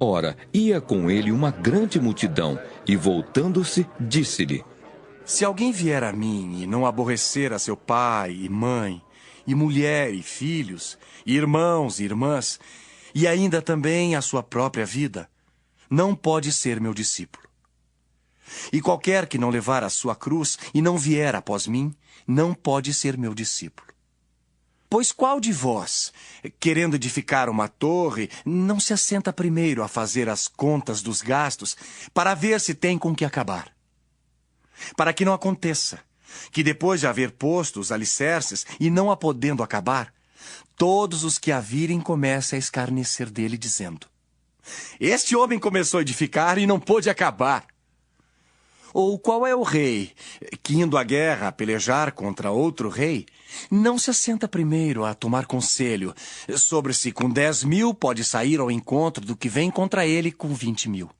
Ora, ia com ele uma grande multidão, e voltando-se, disse-lhe: Se alguém vier a mim e não aborrecer a seu pai e mãe, e mulher e filhos, e irmãos e irmãs, e ainda também a sua própria vida, não pode ser meu discípulo. E qualquer que não levar a sua cruz e não vier após mim, não pode ser meu discípulo. Pois qual de vós, querendo edificar uma torre, não se assenta primeiro a fazer as contas dos gastos, para ver se tem com que acabar? Para que não aconteça que depois de haver posto os alicerces e não a podendo acabar, todos os que a virem comecem a escarnecer dele, dizendo: Este homem começou a edificar e não pôde acabar. Ou qual é o rei que, indo à guerra a pelejar contra outro rei, não se assenta primeiro a tomar conselho sobre se com 10.000 pode sair ao encontro do que vem contra ele com 20.000?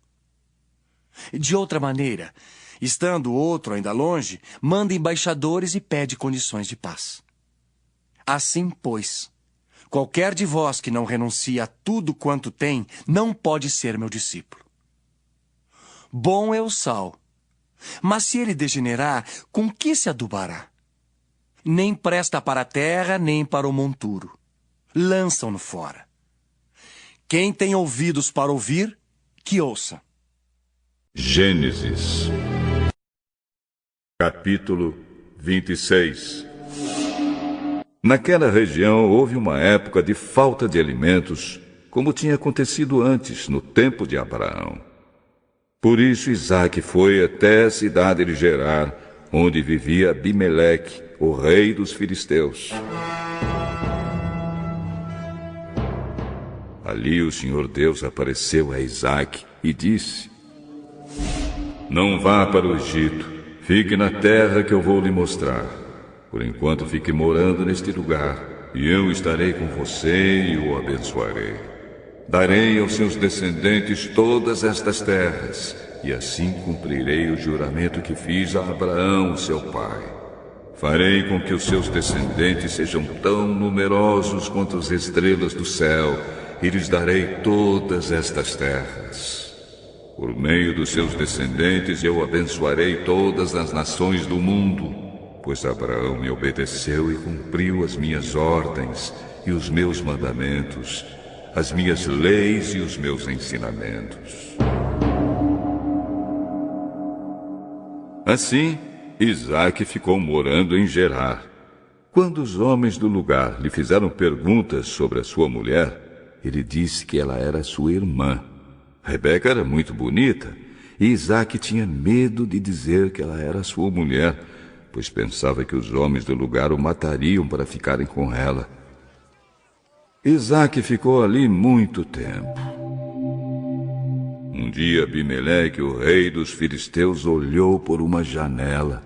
De outra maneira, estando o outro ainda longe, manda embaixadores e pede condições de paz. Assim, pois, qualquer de vós que não renuncie a tudo quanto tem, não pode ser meu discípulo. Bom é o sal, mas se ele degenerar, com que se adubará? Nem presta para a terra, nem para o monturo. Lançam-no fora. Quem tem ouvidos para ouvir, que ouça. Gênesis, capítulo 26. Naquela região houve uma época de falta de alimentos, como tinha acontecido antes, no tempo de Abraão. Por isso Isaque foi até a cidade de Gerar, onde vivia Abimeleque, o rei dos filisteus. Ali o Senhor Deus apareceu a Isaque e disse: Não vá para o Egito, fique na terra que eu vou lhe mostrar. Por enquanto fique morando neste lugar, e eu estarei com você e o abençoarei. Darei aos seus descendentes todas estas terras, e assim cumprirei o juramento que fiz a Abraão, seu pai. Farei com que os seus descendentes sejam tão numerosos quanto as estrelas do céu, e lhes darei todas estas terras. Por meio dos seus descendentes eu abençoarei todas as nações do mundo, pois Abraão me obedeceu e cumpriu as minhas ordens e os meus mandamentos, as minhas leis e os meus ensinamentos. Assim, Isaque ficou morando em Gerar. Quando os homens do lugar lhe fizeram perguntas sobre a sua mulher, ele disse que ela era sua irmã. Rebeca era muito bonita, e Isaque tinha medo de dizer que ela era sua mulher, pois pensava que os homens do lugar o matariam para ficarem com ela. Isaque ficou ali muito tempo. Um dia Abimeleque, o rei dos filisteus, olhou por uma janela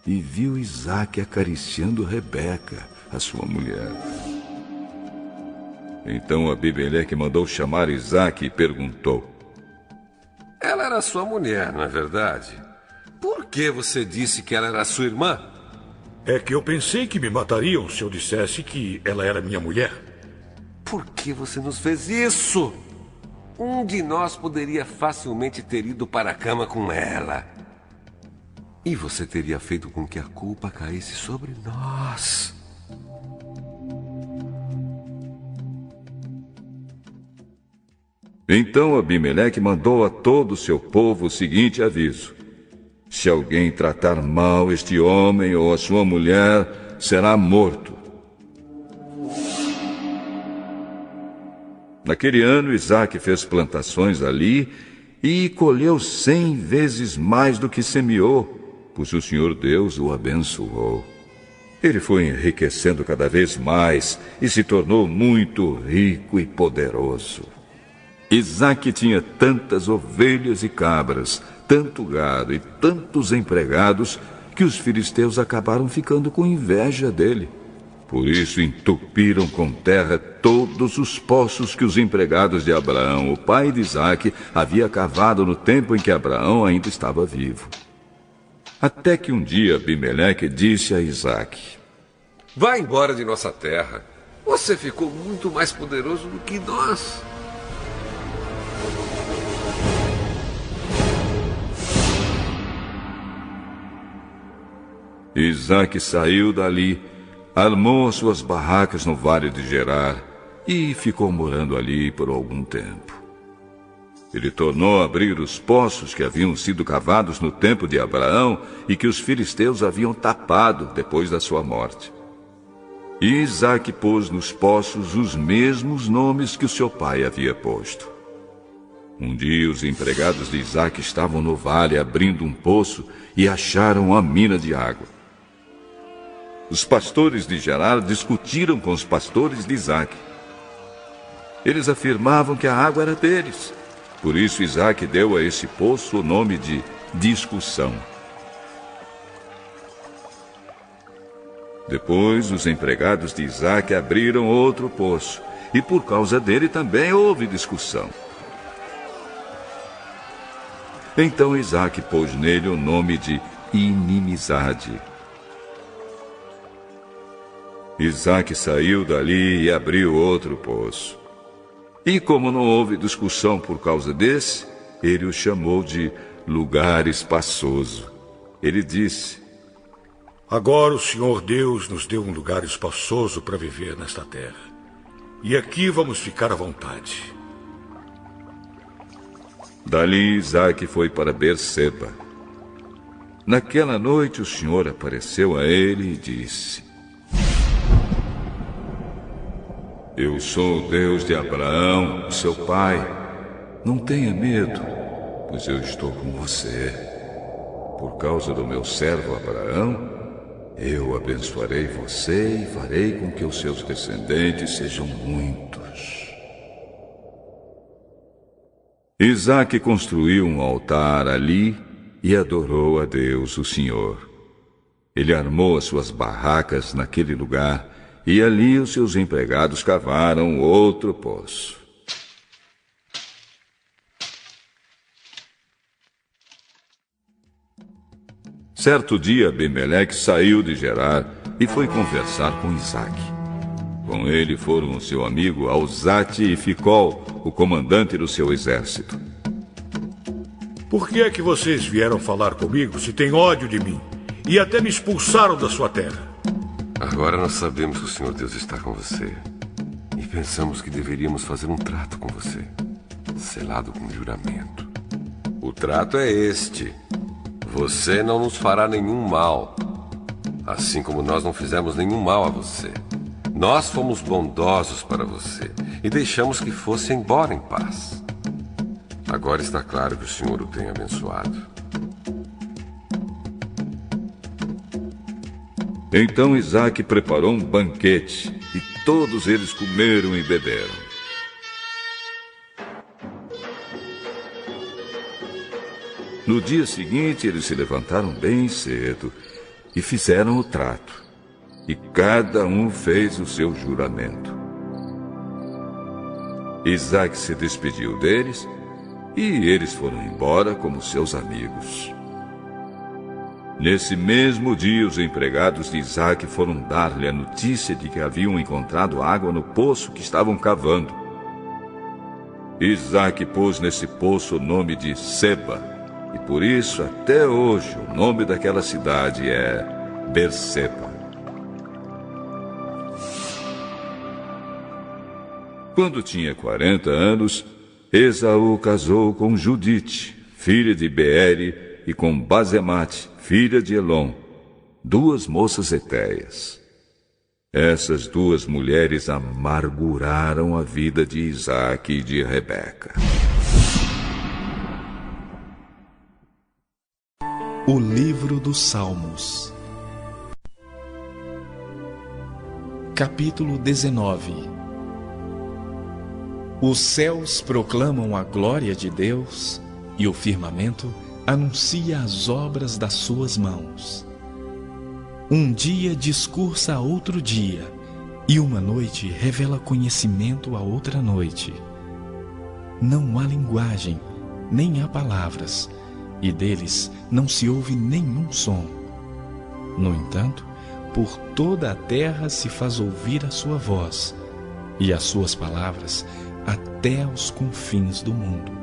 e viu Isaque acariciando Rebeca, a sua mulher. Então Abimeleque mandou chamar Isaque e perguntou: Ela era sua mulher, não é verdade? Por que você disse que ela era sua irmã? É que eu pensei que me matariam se eu dissesse que ela era minha mulher. Por que você nos fez isso? Um de nós poderia facilmente ter ido para a cama com ela. E você teria feito com que a culpa caísse sobre nós. Então Abimeleque mandou a todo o seu povo o seguinte aviso: se alguém tratar mal este homem ou a sua mulher, será morto. Naquele ano, Isaque fez plantações ali e colheu 100 vezes mais do que semeou, pois o Senhor Deus o abençoou. Ele foi enriquecendo cada vez mais e se tornou muito rico e poderoso. Isaque tinha tantas ovelhas e cabras, tanto gado e tantos empregados, que os filisteus acabaram ficando com inveja dele. Por isso entupiram com terra todos os poços que os empregados de Abraão, o pai de Isaque, havia cavado no tempo em que Abraão ainda estava vivo. Até que um dia Abimeleque disse a Isaque: Vá embora de nossa terra. Você ficou muito mais poderoso do que nós. Isaque saiu dali, armou as suas barracas no vale de Gerar e ficou morando ali por algum tempo. Ele tornou a abrir os poços que haviam sido cavados no tempo de Abraão e que os filisteus haviam tapado depois da sua morte. E Isaque pôs nos poços os mesmos nomes que o seu pai havia posto. Um dia os empregados de Isaque estavam no vale abrindo um poço e acharam a mina de água. Os pastores de Gerar discutiram com os pastores de Isaque. Eles afirmavam que a água era deles. Por isso Isaque deu a esse poço o nome de discussão. Depois os empregados de Isaque abriram outro poço, e por causa dele também houve discussão. Então Isaque pôs nele o nome de inimizade. Isaque saiu dali e abriu outro poço. E como não houve discussão por causa desse, ele o chamou de lugar espaçoso. Ele disse: Agora o Senhor Deus nos deu um lugar espaçoso para viver nesta terra. E aqui vamos ficar à vontade. Dali Isaque foi para Berseba. Naquela noite o Senhor apareceu a ele e disse: Eu sou o Deus de Abraão, seu pai. Não tenha medo, pois eu estou com você. Por causa do meu servo Abraão, eu abençoarei você e farei com que os seus descendentes sejam muitos. Isaque construiu um altar ali e adorou a Deus, o Senhor. Ele armou as suas barracas naquele lugar e ali os seus empregados cavaram outro poço. Certo dia, Abimeleque saiu de Gerar e foi conversar com Isaque. Com ele foram o seu amigo Alzate e Ficol, o comandante do seu exército. Por que é que vocês vieram falar comigo se têm ódio de mim e até me expulsaram da sua terra? Agora nós sabemos que o Senhor Deus está com você. E pensamos que deveríamos fazer um trato com você, selado com juramento. O trato é este: você não nos fará nenhum mal, assim como nós não fizemos nenhum mal a você. Nós fomos bondosos para você e deixamos que fosse embora em paz. Agora está claro que o Senhor o tem abençoado. Então Isaque preparou um banquete e todos eles comeram e beberam. No dia seguinte, eles se levantaram bem cedo e fizeram o trato. E cada um fez o seu juramento. Isaque se despediu deles e eles foram embora como seus amigos. Nesse mesmo dia, os empregados de Isaque foram dar-lhe a notícia de que haviam encontrado água no poço que estavam cavando. Isaque pôs nesse poço o nome de Seba, e por isso, até hoje, o nome daquela cidade é Berseba. Quando tinha 40 anos, Esaú casou com Judite, filha de Beere, e com Basemate, filha de Elon, 2 moças hetéias. Essas 2 mulheres amarguraram a vida de Isaque e de Rebeca. O livro dos Salmos, capítulo 19. Os céus proclamam a glória de Deus e o firmamento anuncia as obras das suas mãos. Um dia discursa a outro dia, e uma noite revela conhecimento a outra noite. Não há linguagem, nem há palavras, e deles não se ouve nenhum som. No entanto, por toda a terra se faz ouvir a sua voz, e as suas palavras até aos confins do mundo.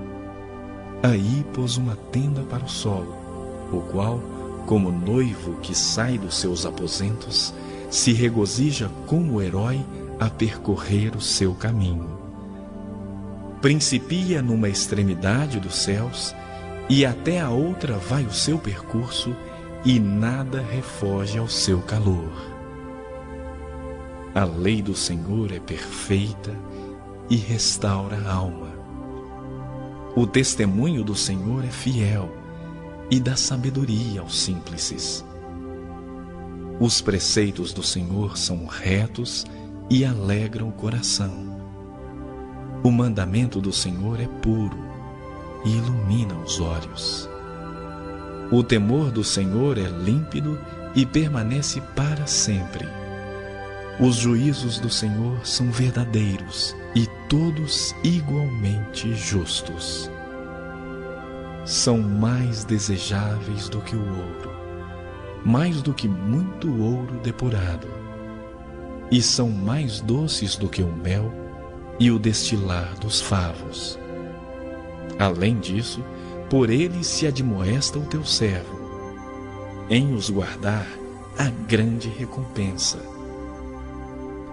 Aí pôs uma tenda para o sol, o qual Como noivo que sai dos seus aposentos, se regozija como herói a percorrer o seu caminho. Principia numa extremidade dos céus, e até a outra vai o seu percurso, e nada refoge ao seu calor. A lei do Senhor é perfeita e restaura a alma. O testemunho do Senhor é fiel e dá sabedoria aos simples. Os preceitos do Senhor são retos e alegram o coração. O mandamento do Senhor é puro e ilumina os olhos. O temor do Senhor é límpido e permanece para sempre. Os juízos do Senhor são verdadeiros e todos igualmente justos. São mais desejáveis do que o ouro, mais do que muito ouro depurado, e são mais doces do que o mel e o destilar dos favos. Além disso, por eles se admoesta o teu servo. Em os guardar, há grande recompensa.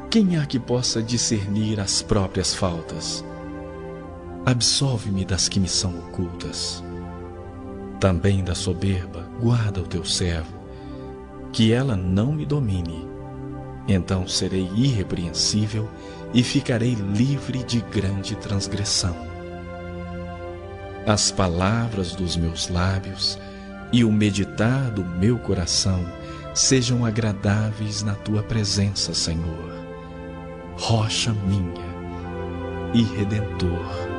Quem há que possa discernir as próprias faltas? Absolve-me das que me são ocultas. Também da soberba guarda o teu servo, que ela não me domine. Então serei irrepreensível e ficarei livre de grande transgressão. As palavras dos meus lábios e o meditar do meu coração sejam agradáveis na tua presença, Senhor, rocha minha e redentor